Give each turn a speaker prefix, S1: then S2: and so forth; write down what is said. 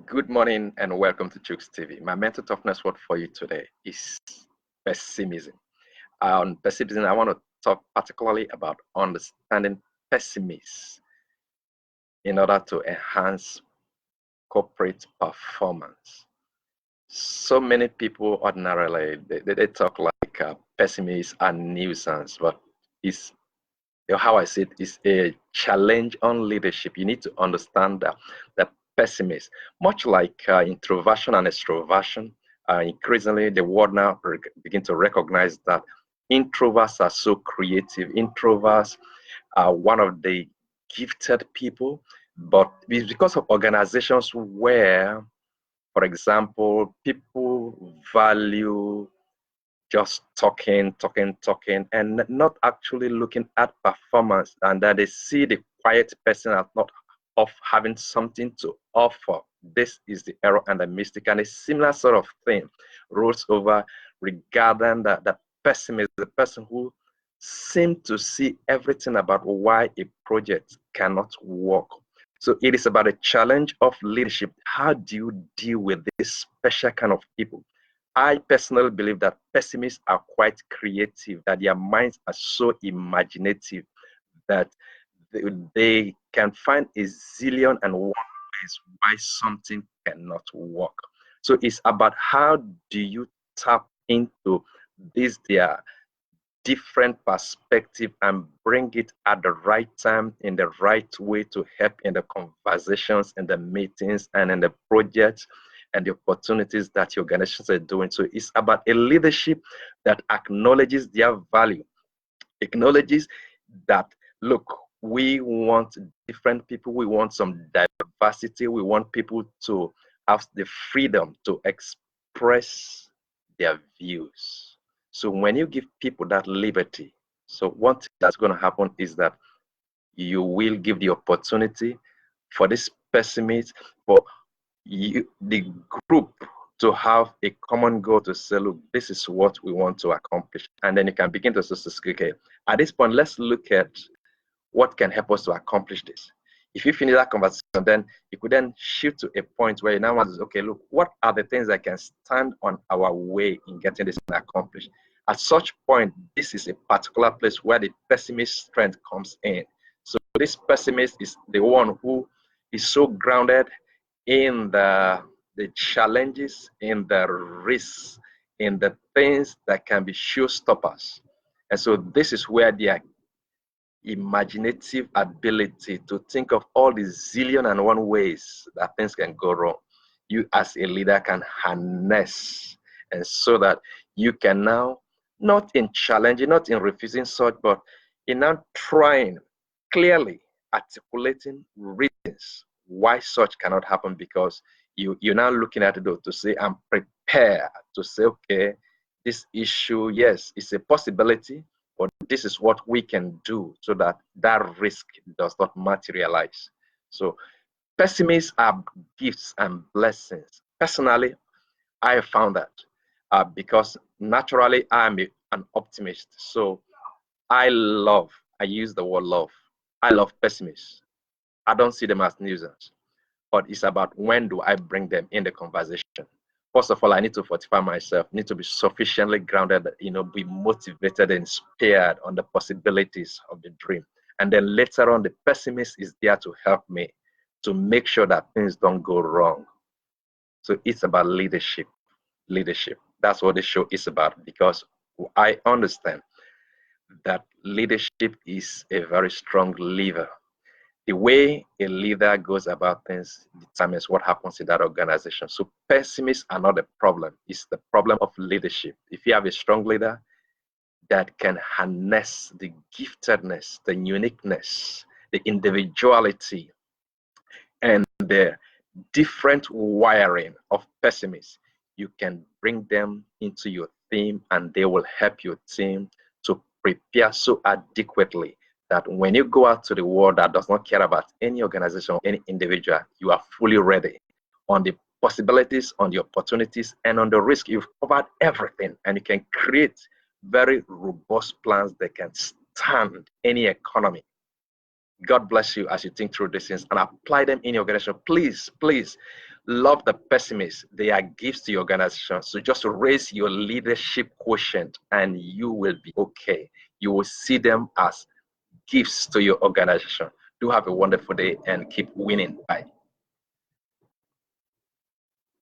S1: Good morning and welcome to Chooks TV. My mental toughness word for you today is pessimism. On pessimism, I want to talk particularly about understanding pessimists in order to enhance corporate performance. So many people ordinarily they talk like pessimists are nuisance, but it's how I see it is a challenge on leadership. You need to understand that pessimist, much like introversion and extroversion, increasingly the world now begin to recognize that introverts are so creative. Introverts are one of the gifted people, but it's because of organizations where, for example, people value just talking, and not actually looking at performance, and that they see the quiet person as not of having something to offer. This is the error and the mistake, and a similar sort of thing rolls over regarding the pessimist, the person who seems to see everything about why a project cannot work. So it is about a challenge of leadership. How do you deal with this special kind of people? I personally believe that pessimists are quite creative, that their minds are so imaginative that they can find a zillion and one ways why something cannot work. So it's about how do you tap into this their different perspective and bring it at the right time in the right way to help in the conversations, in the meetings, and in the projects and the opportunities that your organizations are doing. So it's about a leadership that acknowledges their value, acknowledges that, look, we want different people, we want some diversity, we want people to have the freedom to express their views. So when you give people that liberty, so one thing that's going to happen is that you will give the opportunity for this pessimist, for the group to have a common goal to say, look, this is what we want to accomplish. And then you can begin to say, okay, at this point, let's look at what can help us to accomplish this. If you finish that conversation, then you could then shift to a point where you now want to say, okay, look, what are the things that can stand on our way in getting this accomplished? At such point, this is a particular place where the pessimist strength comes in. So this pessimist is the one who is so grounded in the challenges, in the risks, in the things that can be showstoppers. And so this is where their imaginative ability to think of all the zillion and one ways that things can go wrong, you as a leader can harness, and so that you can now, not in challenging, not in refusing such, but in now trying clearly articulating reasons why such cannot happen, because you're now looking at it to say, I'm prepared to say, okay, this issue, yes, it's a possibility, but this is what we can do so that that risk does not materialize. So pessimists are gifts and blessings. Personally, I have found that because naturally I'm an optimist. So I use the word love. I love pessimists. I don't see them as nuisance, but it's about when do I bring them in the conversation. First of all, I need to fortify myself, need to be sufficiently grounded, be motivated and inspired on the possibilities of the dream. And then later on, the pessimist is there to help me to make sure that things don't go wrong. So it's about leadership. Leadership. That's what the show is about, because I understand that leadership is a very strong lever. The way a leader goes about things determines what happens in that organization. So pessimists are not the problem. It's the problem of leadership. If you have a strong leader that can harness the giftedness, the uniqueness, the individuality, and the different wiring of pessimists, you can bring them into your team, and they will help your team to prepare so adequately that when you go out to the world that does not care about any organization or any individual, you are fully ready on the possibilities, on the opportunities, and on the risk. You've covered everything, and you can create very robust plans that can stand any economy. God bless you as you think through these things and apply them in your organization. Please, please Love the pessimists. They are gifts to your organization. So just raise your leadership quotient and you will be okay. You will see them as gifts to your organization. Do have a wonderful day and keep winning. Bye.